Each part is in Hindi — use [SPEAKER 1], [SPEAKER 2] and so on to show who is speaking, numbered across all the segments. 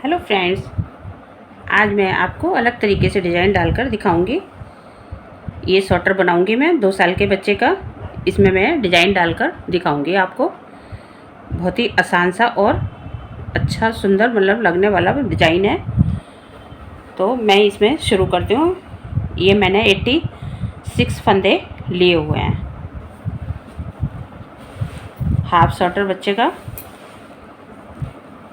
[SPEAKER 1] हेलो फ्रेंड्स, आज मैं आपको अलग तरीके से डिज़ाइन डालकर दिखाऊंगी। ये स्वेटर बनाऊंगी मैं 2 साल के बच्चे का। इसमें मैं डिज़ाइन डालकर दिखाऊंगी आपको। बहुत ही आसान सा और अच्छा सुंदर मतलब लगने वाला डिज़ाइन है। तो मैं इसमें शुरू करती हूँ। ये मैंने 86 फंदे लिए हुए हैं, हाफ स्वेटर बच्चे का।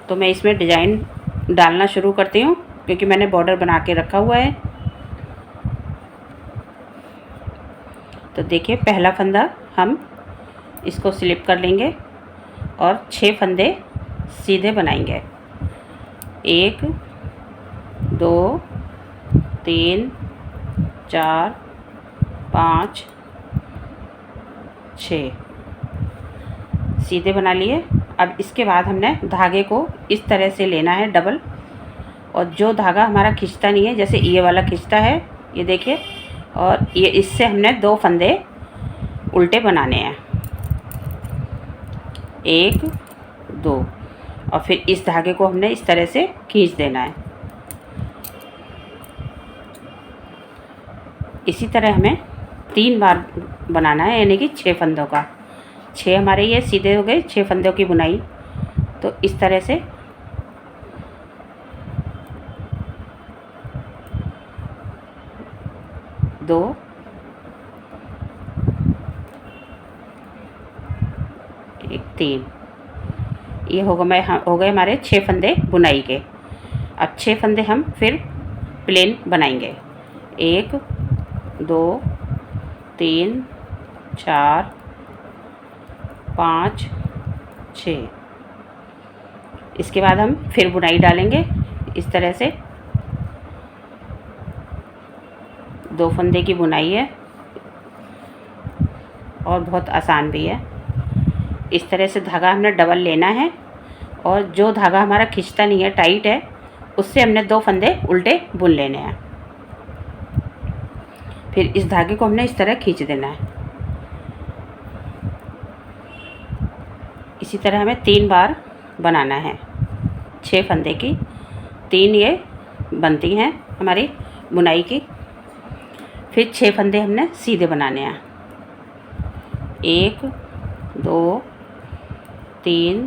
[SPEAKER 1] तो मैं इसमें डिज़ाइन डालना शुरू करती हूँ क्योंकि मैंने बॉर्डर बना के रखा हुआ है। तो देखिए, पहला फंदा हम इसको स्लिप कर लेंगे और 6 फंदे सीधे बनाएंगे। 1 2 3 4 5 6 सीधे बना लिए। अब इसके बाद हमने धागे को इस तरह से लेना है डबल, और जो धागा हमारा खींचता नहीं है, जैसे ये वाला खींचता है, ये देखिए, और ये इससे हमने 2 फंदे उल्टे बनाने हैं, 1 2, और फिर इस धागे को हमने इस तरह से खींच देना है। इसी तरह हमें 3 बार बनाना है, यानी कि 6 फंदों का। 6 हमारे ये सीधे हो गए, 6 फंदों की बुनाई। तो इस तरह से 2 1 3, ये हो गए हमारे 6 फंदे बुनाई के। अब 6 फंदे हम फिर प्लेन बनाएंगे। 1 2 3 4 5 6। इसके बाद हम फिर बुनाई डालेंगे इस तरह से। 2 फंदे की बुनाई है और बहुत आसान भी है। इस तरह से धागा हमने डबल लेना है, और जो धागा हमारा खींचता नहीं है, टाइट है, उससे हमने 2 फंदे उल्टे बुन लेने हैं। फिर इस धागे को हमने इस तरह खींच देना है। इसी तरह हमें 3 बार बनाना है 6 फंदे की। 3 ये बनती हैं हमारी बुनाई की। फिर 6 फंदे हमने सीधे बनाने हैं। 1 2 3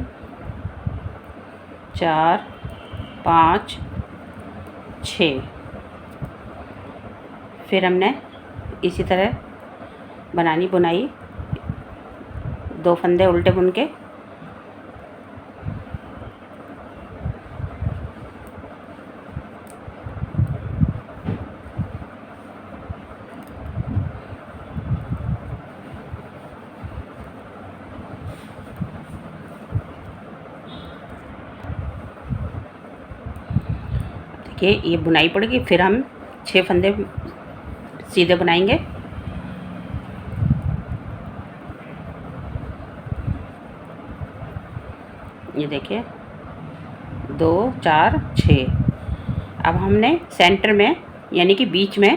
[SPEAKER 1] 4 5 6। फिर हमने इसी तरह बनानी बुनाई, 2 फंदे उल्टे बुन के। देखिए, ये बुनाई पड़ेगी, फिर हम 6 फंदे सीधे बनाएंगे। ये देखिए, 2 4 6। अब हमने सेंटर में, यानी कि बीच में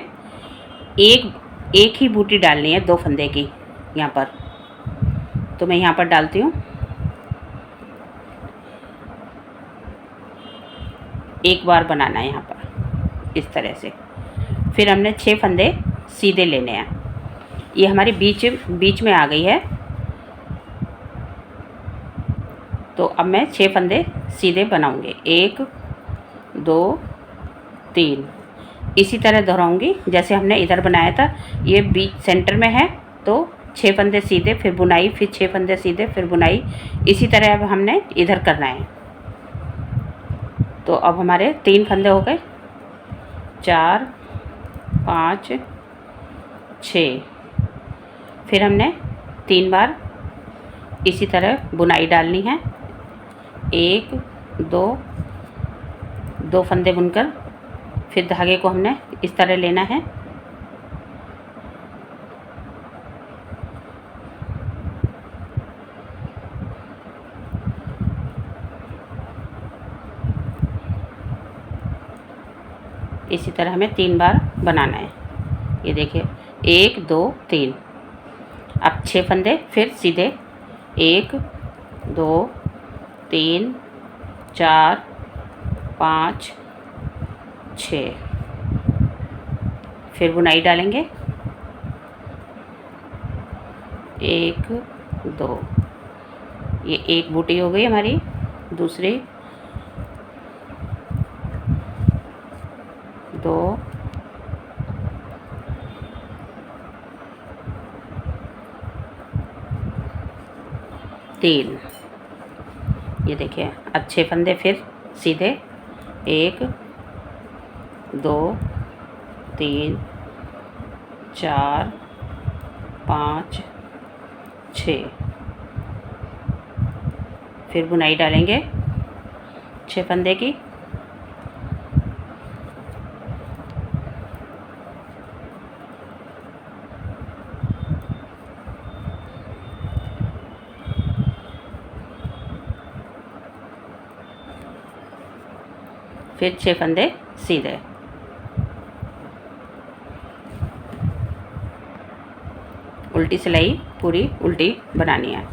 [SPEAKER 1] एक ही बूटी डालनी है 2 फंदे की यहाँ पर। तो मैं यहाँ पर डालती हूँ। एक बार बनाना है यहाँ पर इस तरह से। फिर हमने 6 फंदे सीधे लेने हैं। ये हमारी बीच में आ गई है। तो अब मैं 6 फंदे सीधे बनाऊंगी। 1 2 3, इसी तरह दोहराऊंगी जैसे हमने इधर बनाया था। ये बीच सेंटर में है, तो 6 फंदे सीधे, फिर बुनाई, फिर 6 फंदे सीधे, फिर बुनाई। इसी तरह अब हमने इधर करना है। तो अब हमारे 3 फंदे हो गए, 4 5 6। फिर हमने 3 बार इसी तरह बुनाई डालनी है। 1 2 2 फंदे बुनकर फिर धागे को हमने इस तरह लेना है। इसी तरह हमें 3 बार बनाना है। ये देखिए, 1 2 3। अब 6 फंदे फिर सीधे, 1 2 3 4 5 6। फिर बुनाई डालेंगे 1 2। ये एक बूटी हो गई हमारी। दूसरी 2 3। ये देखिए अच्छे फंदे फिर सीधे 1 2 3 4 5 6। फिर बुनाई डालेंगे 6 फंदे की। फिर 6 फंदे सीधे। उल्टी सिलाई पूरी उल्टी बनानी है।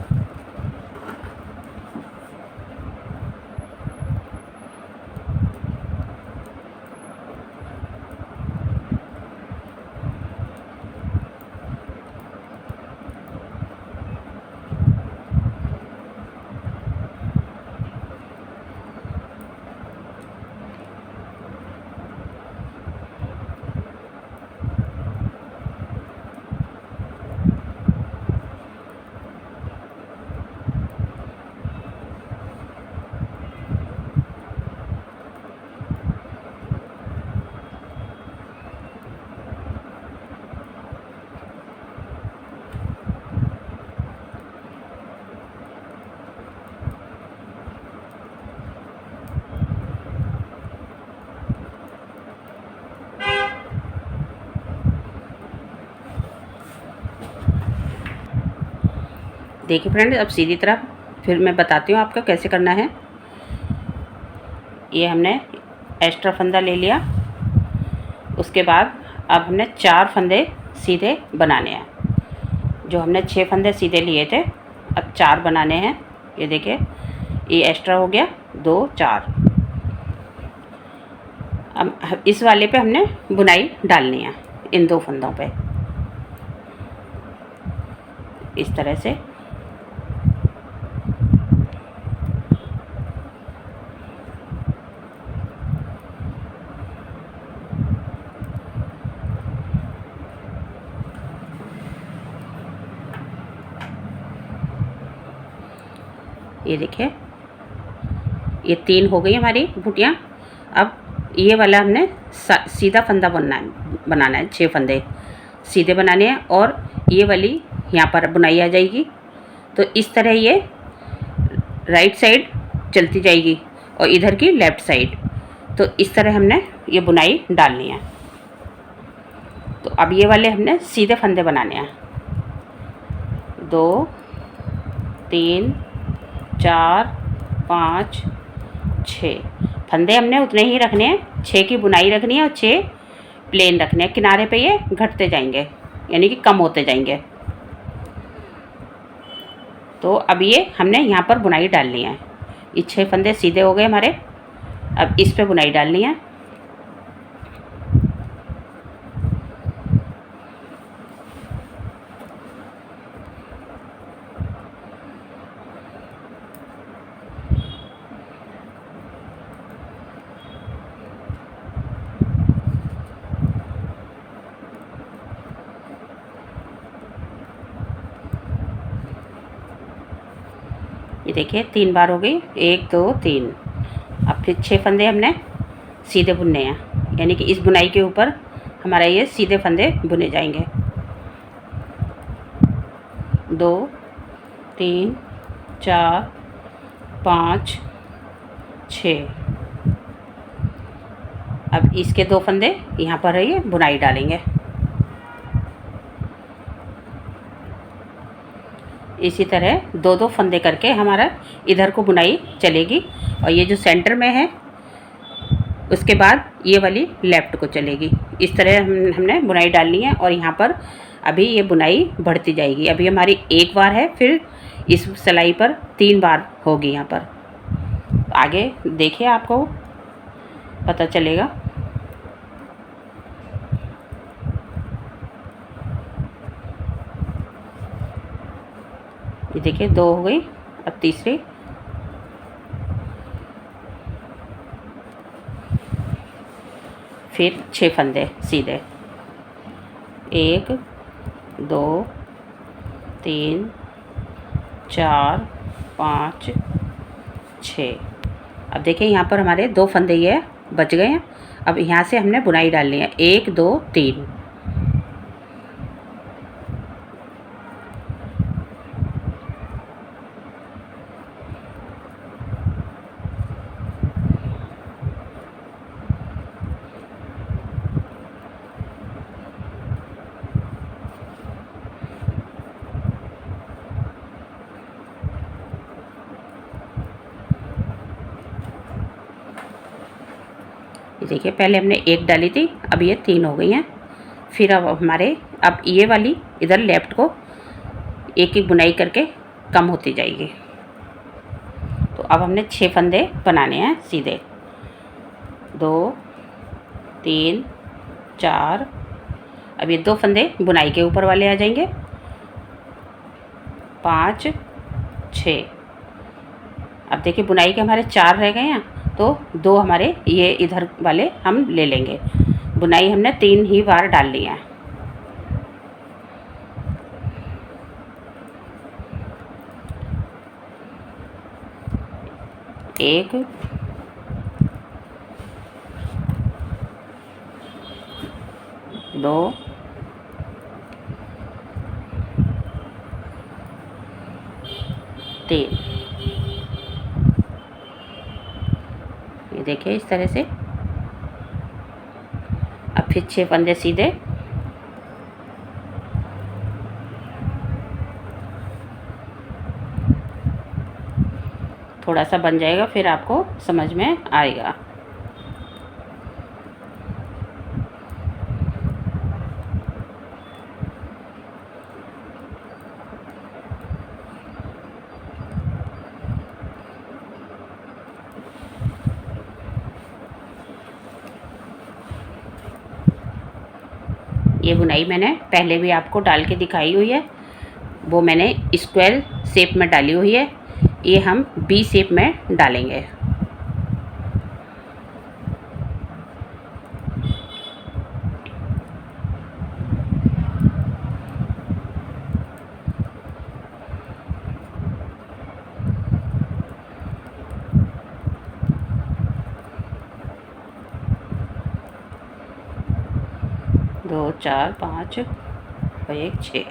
[SPEAKER 1] देखिए फ्रेंड्स, अब सीधी तरफ फिर मैं बताती हूँ आपको कैसे करना है। ये हमने एक्स्ट्रा फंदा ले लिया। उसके बाद अब हमने 4 फंदे सीधे बनाने हैं। जो हमने 6 फंदे सीधे लिए थे, अब 4 बनाने हैं। ये देखिए ये एक्स्ट्रा हो गया 2 4। अब इस वाले पे हमने बुनाई डालनी है, इन 2 फंदों पे इस तरह से। ये देखिए ये 3 हो गई हमारी बूटियाँ। अब ये वाला हमने सीधा फंदा बनाना है। 6 फंदे सीधे बनाने हैं और ये वाली यहाँ पर बुनाई आ जाएगी। तो इस तरह ये राइट साइड चलती जाएगी और इधर की लेफ़्ट साइड। तो इस तरह हमने ये बुनाई डालनी है। तो अब ये वाले हमने सीधे फंदे बनाने हैं। 2 3 4 5 6 फंदे हमने उतने ही रखने हैं। 6 की बुनाई रखनी है और 6 प्लेन रखने हैं। किनारे पे ये घटते जाएंगे, यानी कि कम होते जाएंगे। तो अब ये हमने यहाँ पर बुनाई डालनी है। ये 6 फंदे सीधे हो गए हमारे। अब इस पे बुनाई डालनी है। ये देखिए 3 बार हो गई, 1 2 3। अब फिर 6 फंदे हमने सीधे बुनने हैं, यानी कि इस बुनाई के ऊपर हमारा ये सीधे फंदे बुने जाएंगे। 2 3 4 5 6। अब इसके 2 फंदे यहाँ पर है, ये बुनाई डालेंगे। इसी तरह 2-2 फंदे करके हमारा इधर को बुनाई चलेगी और ये जो सेंटर में है उसके बाद ये वाली लेफ़्ट को चलेगी। इस तरह हमने बुनाई डालनी है और यहाँ पर अभी ये बुनाई बढ़ती जाएगी। अभी हमारी 1 बार है, फिर इस सिलाई पर 3 बार होगी यहाँ पर। आगे देखिए आपको पता चलेगा। ये देखिए 2 हो गई, अब तीसरी। फिर 6 फंदे सीधे, 1 2 3 4 5 6। अब देखिए यहाँ पर हमारे 2 फंदे ये बच गए हैं। अब यहाँ से हमने बुनाई डालनी है, 1 2 3। ये देखिए पहले हमने 1 डाली थी, अब ये 3 हो गई हैं। फिर अब हमारे अब ये वाली इधर लेफ्ट को एक एक बुनाई करके कम होती जाएगी। तो अब हमने 6 फंदे बनाने हैं सीधे, 2 3 4। अब ये 2 फंदे बुनाई के ऊपर वाले आ जाएंगे, 5 6। अब देखिए बुनाई के हमारे 4 रह गए हैं, तो 2 हमारे ये इधर वाले हम ले लेंगे। बुनाई हमने 3 ही बार डाल ली है। एक, 2, 3। ये देखिए इस तरह से। अब फिर 6 फंदे सीधे, थोड़ा सा बन जाएगा फिर आपको समझ में आएगा। ये बुनाई मैंने पहले भी आपको डाल के दिखाई हुई है, वो मैंने स्क्वायर शेप में डाली हुई है। ये हम बी शेप में डालेंगे। दो 4 5 और 1 6।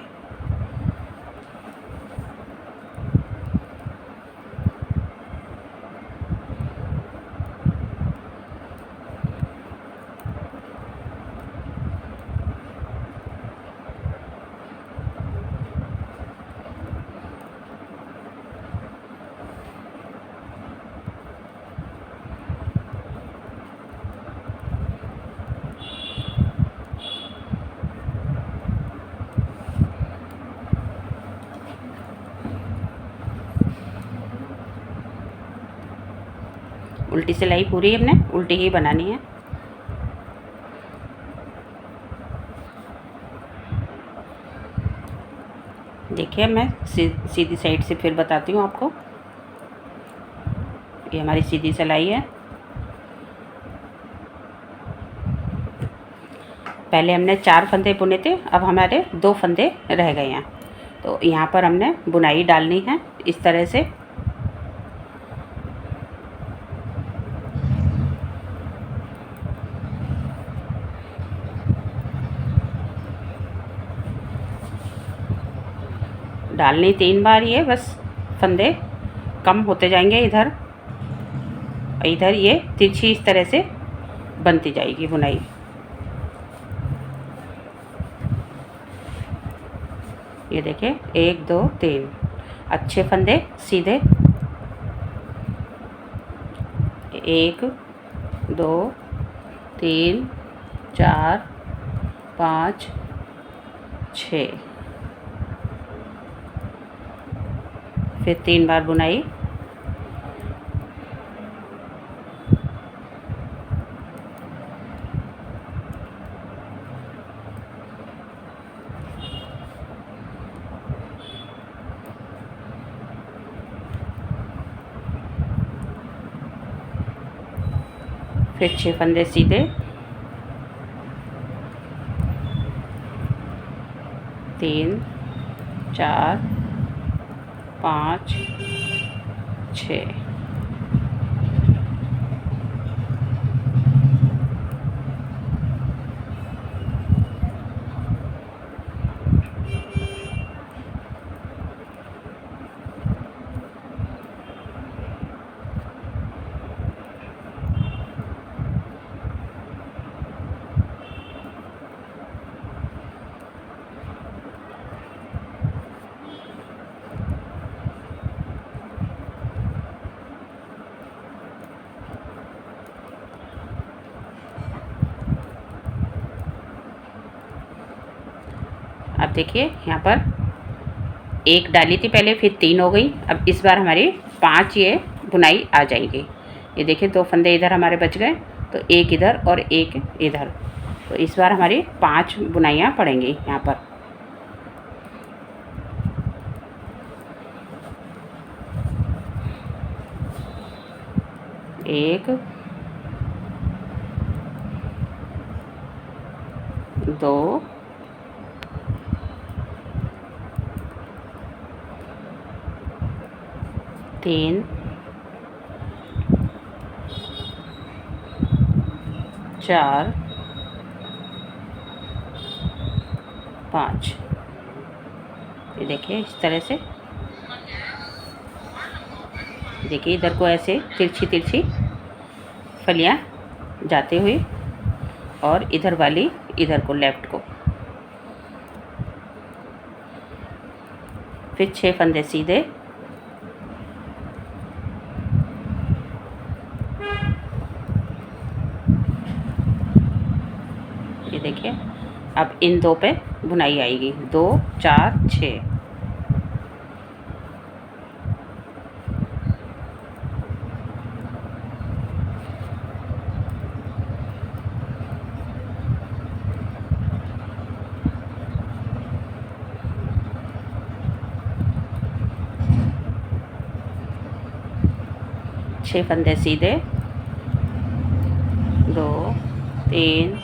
[SPEAKER 1] उल्टी सिलाई पूरी हमने उल्टी ही बनानी है। देखिए मैं सीधी साइड से फिर बताती हूँ आपको। ये हमारी सीधी सिलाई है। पहले हमने 4 फंदे बुने थे, अब हमारे 2 फंदे रह गए हैं। तो यहाँ पर हमने बुनाई डालनी है इस तरह से। डालनी 3 बार, ये बस फंदे कम होते जाएंगे इधर। इधर ये तिरछी इस तरह से बनती जाएगी बुनाई। ये देखिए 1 2 3 अच्छे फंदे सीधे, 1 2 3 4 5 6। फिर 3 बार बुनाई, फिर 6 फंदे सीधे, 3 4 5 6। अब देखिए यहाँ पर एक डाली थी पहले, फिर 3 हो गई। अब इस बार हमारी 5 ये बुनाई आ जाएगी। ये देखिए 2 फंदे इधर हमारे बच गए, तो एक इधर और एक इधर, तो इस बार हमारी 5 बुनाइयाँ पड़ेंगी यहाँ पर। एक, 2, 3, 4, 5। ये देखिए इस तरह से, देखिए इधर को ऐसे तिरछी तिरछी फलियाँ जाते हुए, और इधर वाली इधर को, लेफ्ट को। फिर 6 फंदे सीधे, ये देखिए अब इन 2 पे बुनाई आएगी, 2 4 6। छः फंदे सीधे, 2 3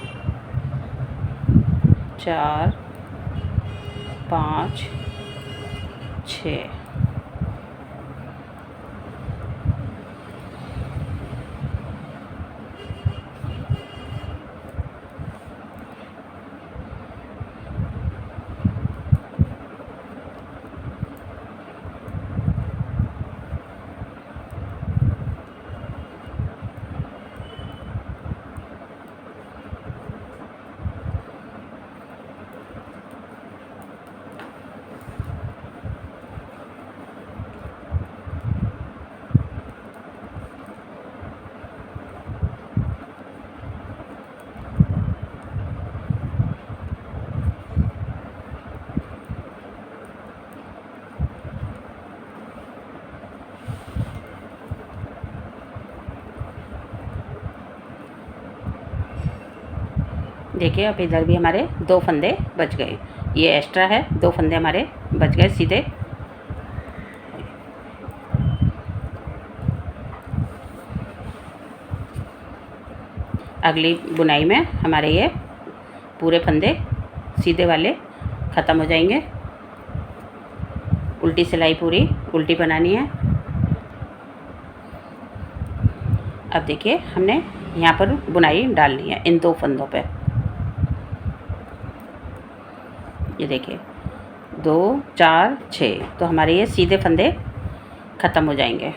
[SPEAKER 1] 4 5 6। देखिए अब इधर भी हमारे 2 फंदे बच गए, ये एक्स्ट्रा है, 2 फंदे हमारे बच गए सीधे। अगली बुनाई में हमारे ये पूरे फंदे सीधे वाले ख़त्म हो जाएंगे। उल्टी सिलाई पूरी उल्टी बनानी है। अब देखिए हमने यहाँ पर बुनाई डालनी है इन 2 फंदों पे। ये देखिए 2 4 6, तो हमारे ये सीधे फंदे ख़त्म हो जाएंगे।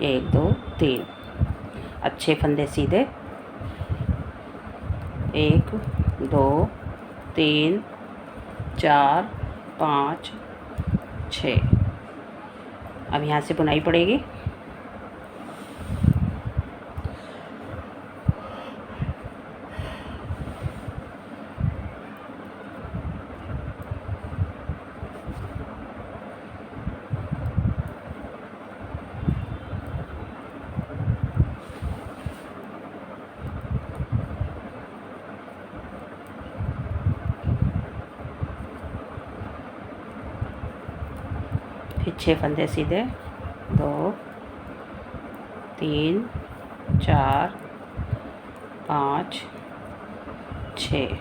[SPEAKER 1] एक 2 3, अच्छे फंदे सीधे, 1 2 3 4 5 6। अब यहाँ से बुनाई पड़ेगी। फिर 6 फंदे सीधे, 2 3 4 5 6।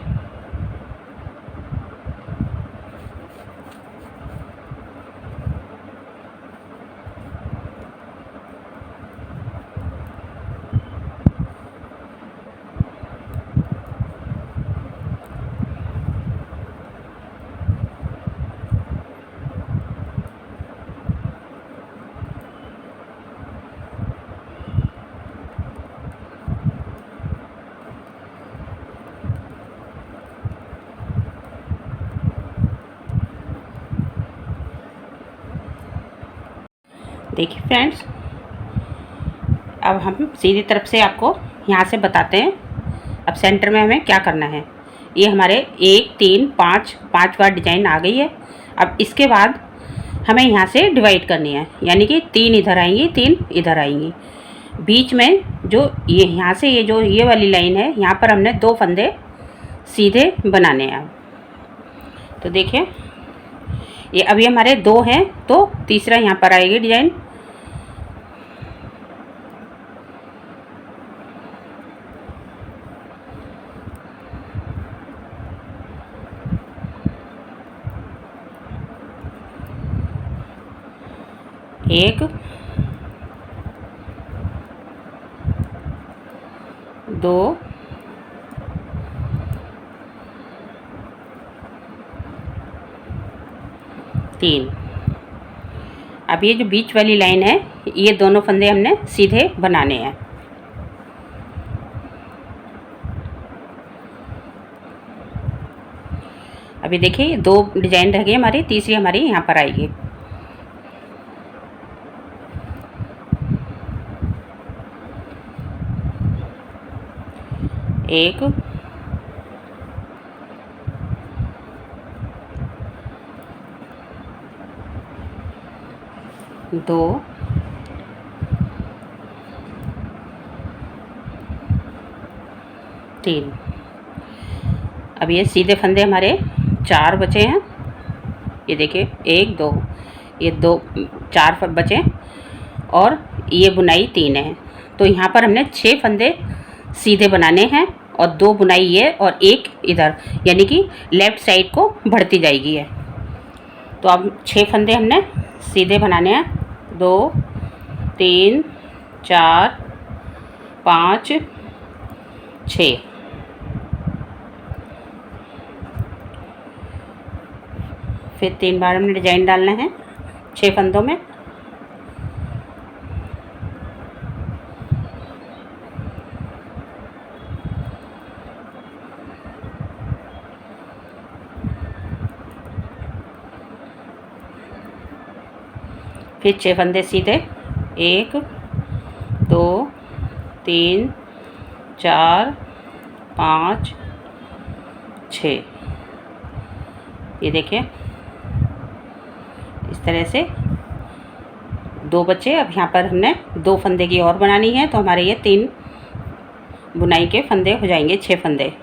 [SPEAKER 1] देखिए फ्रेंड्स, अब हम सीधी तरफ से आपको यहाँ से बताते हैं। अब सेंटर में हमें क्या करना है। ये हमारे 1 3 5 5 बार डिजाइन आ गई है। अब इसके बाद हमें यहाँ से डिवाइड करनी है, यानी कि 3 इधर आएंगी, 3 इधर आएंगी। बीच में जो ये यहाँ से ये वाली लाइन है, यहाँ पर हमने 2 फंदे सीधे बनाने हैं। तो देखिए, ये अभी हमारे 2 हैं, तो तीसरा यहाँ पर आएगी डिजाइन। एक, 2, 3। अब ये जो बीच वाली लाइन है, ये दोनों फंदे हमने सीधे बनाने हैं। अभी देखिए, ये 2 डिजाइन रह गई हमारी, तीसरी हमारी यहाँ पर आएगी। एक, 2, 3। अब ये सीधे फंदे हमारे 4 बचे हैं। ये देखिए, 1 2, ये 2 4 बचे, और ये बुनाई 3 है। तो यहाँ पर हमने 6 फंदे सीधे बनाने हैं, और 2 बुनाई ये और 1 इधर, यानी कि लेफ़्ट साइड को बढ़ती जाएगी है। तो अब 6 फंदे हमने सीधे बनाने हैं। 2 3 4 5 6। फिर 3 बार हमने डिजाइन डालना है 6 फंदों में। फिर 6 फंदे सीधे, 1 2 3 4 5 6। ये देखिए, इस तरह से 2 बचे। अब यहाँ पर हमने 2 फंदे की और बनानी है, तो हमारे ये 3 बुनाई के फंदे हो जाएंगे, 6 फंदे।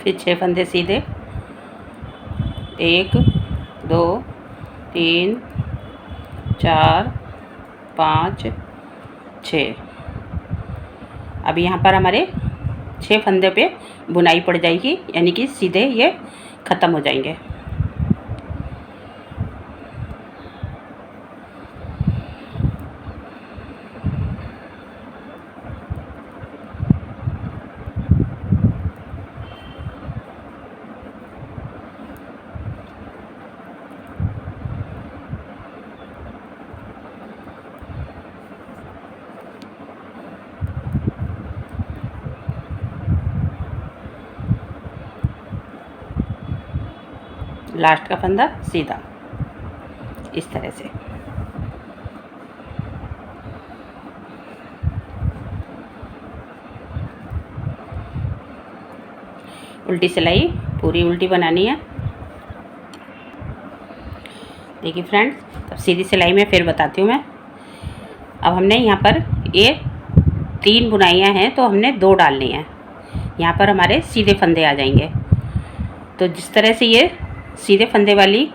[SPEAKER 1] फिर 6 फंदे सीधे, 1 2 3 4 5 6। अब यहाँ पर हमारे 6 फंदे पे बुनाई पड़ जाएगी, यानी कि सीधे ये ख़त्म हो जाएंगे। लास्ट का फंदा सीधा, इस तरह से। उल्टी सिलाई पूरी उल्टी बनानी है। देखिए फ्रेंड्स, अब सीधी सिलाई में फिर बताती हूँ मैं। अब हमने यहाँ पर ये 3 बुनाइयाँ हैं तो हमने 2 डालनी हैं। यहाँ पर हमारे सीधे फंदे आ जाएंगे। तो जिस तरह से ये सीधे फंदे वाली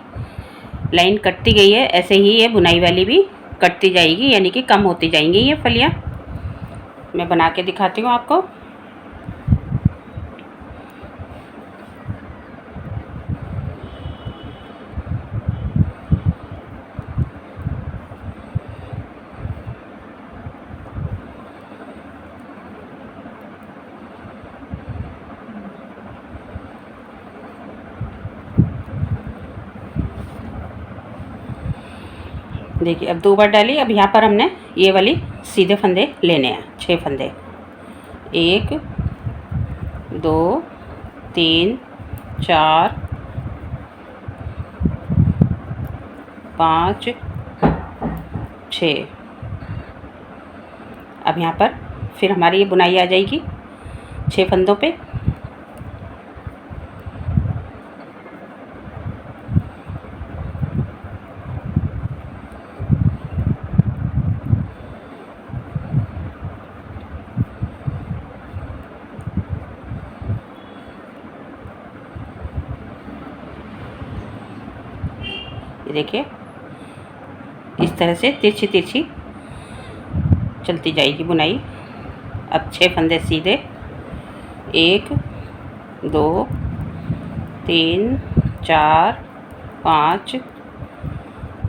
[SPEAKER 1] लाइन कटती गई है, ऐसे ही ये बुनाई वाली भी कटती जाएगी, यानी कि कम होती जाएंगी ये फलियाँ। मैं बना के दिखाती हूँ आपको। देखिए अब 2 बार डाली। अब यहाँ पर हमने ये वाली सीधे फंदे लेने हैं, 6 फंदे। 1 2 3 4 5 6। अब यहाँ पर फिर हमारी ये बुनाई आ जाएगी 6 फंदों पे। ये देखिए इस तरह से तिरछी तिरछी चलती जाएगी बुनाई। अब 6 फंदे सीधे, 1 2 3 4 5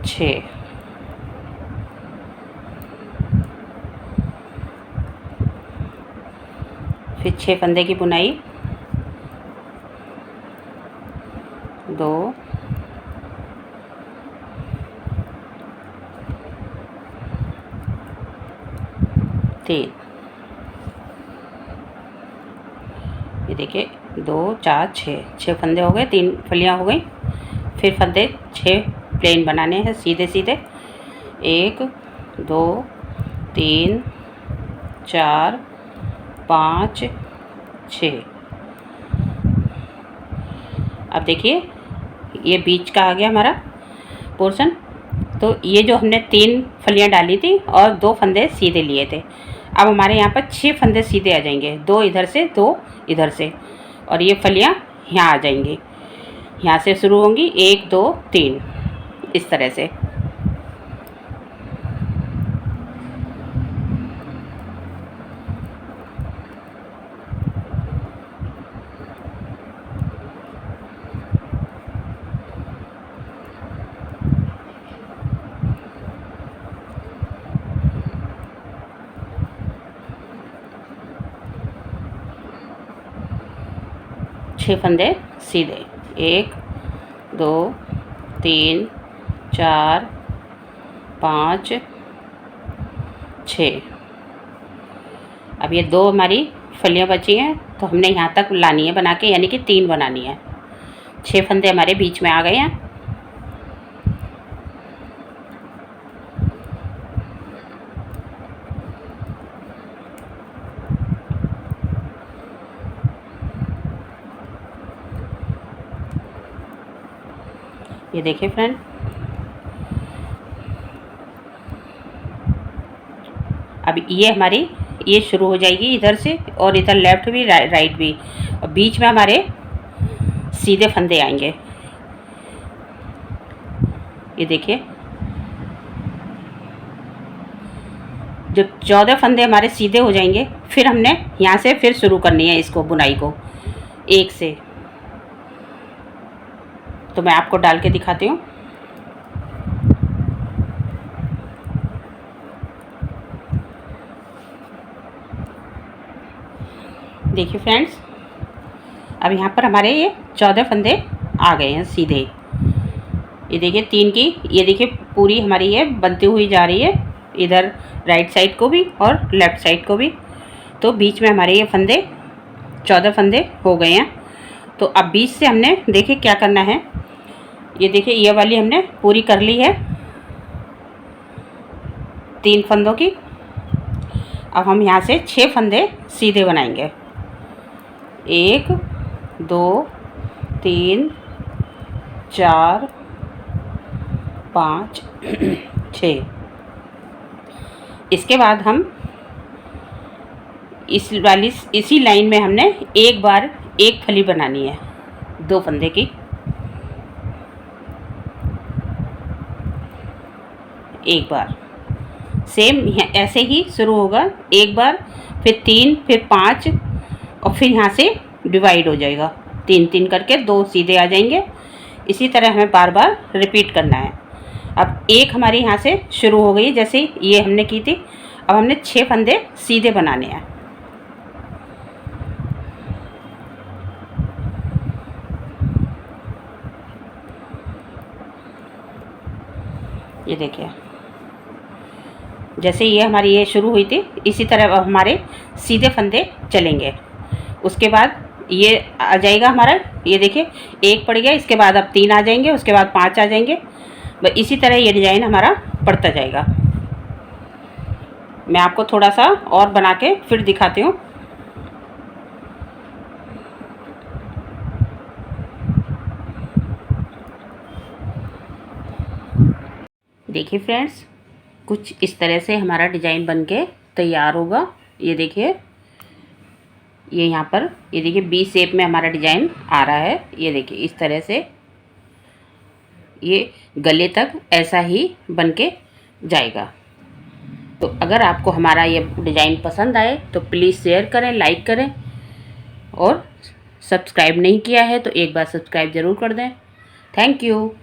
[SPEAKER 1] 6। फिर 6 फंदे की बुनाई, 2 3। ये देखिए 2 4 6 फंदे हो गए, 3 फलियाँ हो गई। फिर फंदे 6 प्लेन बनाने हैं सीधे सीधे। 1 2 3 4 5 6। अब देखिए ये बीच का आ गया हमारा पोर्शन। तो ये जो हमने 3 फलियाँ डाली थी और 2 फंदे सीधे लिए थे, अब हमारे यहाँ पर 6 फंदे सीधे आ जाएंगे, 2 इधर से 2 इधर से, और ये फलियाँ यहाँ आ जाएंगी। यहाँ से शुरू होंगी 1 2 3 इस तरह से। छः फंदे सीधे, 1 2 3 4 5 6। अब ये 2 हमारी फलियाँ बची हैं तो हमने यहाँ तक लानी है बना के, यानी कि 3 बनानी है। 6 फंदे हमारे बीच में आ गए हैं। ये देखिए फ्रेंड, अब ये हमारी ये शुरू हो जाएगी इधर से, और इधर लेफ्ट भी राइट भी, और बीच में हमारे सीधे फंदे आएंगे। ये देखिए जो 14 फंदे हमारे सीधे हो जाएंगे, फिर हमने यहाँ से फिर शुरू करनी है इसको, बुनाई को 1 से। तो मैं आपको डाल के दिखाती हूँ। देखिए फ्रेंड्स, अब यहाँ पर हमारे ये 14 फंदे आ गए हैं सीधे। ये देखिए 3 की, ये देखिए पूरी हमारी ये बनती हुई जा रही है, इधर राइट साइड को भी और लेफ़्ट साइड को भी। तो बीच में हमारे ये फंदे 14 फंदे हो गए हैं। तो अब बीच से हमने देखिए क्या करना है। ये देखिए ये वाली हमने पूरी कर ली है 3 फंदों की। अब हम यहाँ से 6 फंदे सीधे बनाएंगे, 1 2 3 4 5 6। इसके बाद हम इसी लाइन में हमने एक बार एक फली बनानी है 2 फंदे की। एक बार सेम ऐसे ही शुरू होगा, एक बार, फिर 3, फिर 5 और फिर यहाँ से डिवाइड हो जाएगा 3-3 करके 2 सीधे आ जाएंगे। इसी तरह हमें बार बार रिपीट करना है। अब एक हमारी यहाँ से शुरू हो गई, जैसे ये हमने की थी। अब हमने 6 फंदे सीधे बनाने हैं। ये देखिए, जैसे ये हमारी ये शुरू हुई थी, इसी तरह अब हमारे सीधे फंदे चलेंगे। उसके बाद ये आ जाएगा हमारा, ये देखिए 1 पड़ गया, इसके बाद अब 3 आ जाएंगे, उसके बाद 5 आ जाएंगे। इसी तरह ये डिज़ाइन हमारा पड़ता जाएगा। मैं आपको थोड़ा सा और बना के फिर दिखाती हूँ। देखिए फ्रेंड्स, कुछ इस तरह से हमारा डिज़ाइन बनके तैयार होगा। ये देखिए, ये यहाँ पर ये देखिए बी शेप में हमारा डिज़ाइन आ रहा है। ये देखिए इस तरह से ये गले तक ऐसा ही बनके जाएगा। तो अगर आपको हमारा ये डिज़ाइन पसंद आए तो प्लीज़ शेयर करें, लाइक करें, और सब्सक्राइब नहीं किया है तो एक बार सब्सक्राइब ज़रूर कर दें। Thank you.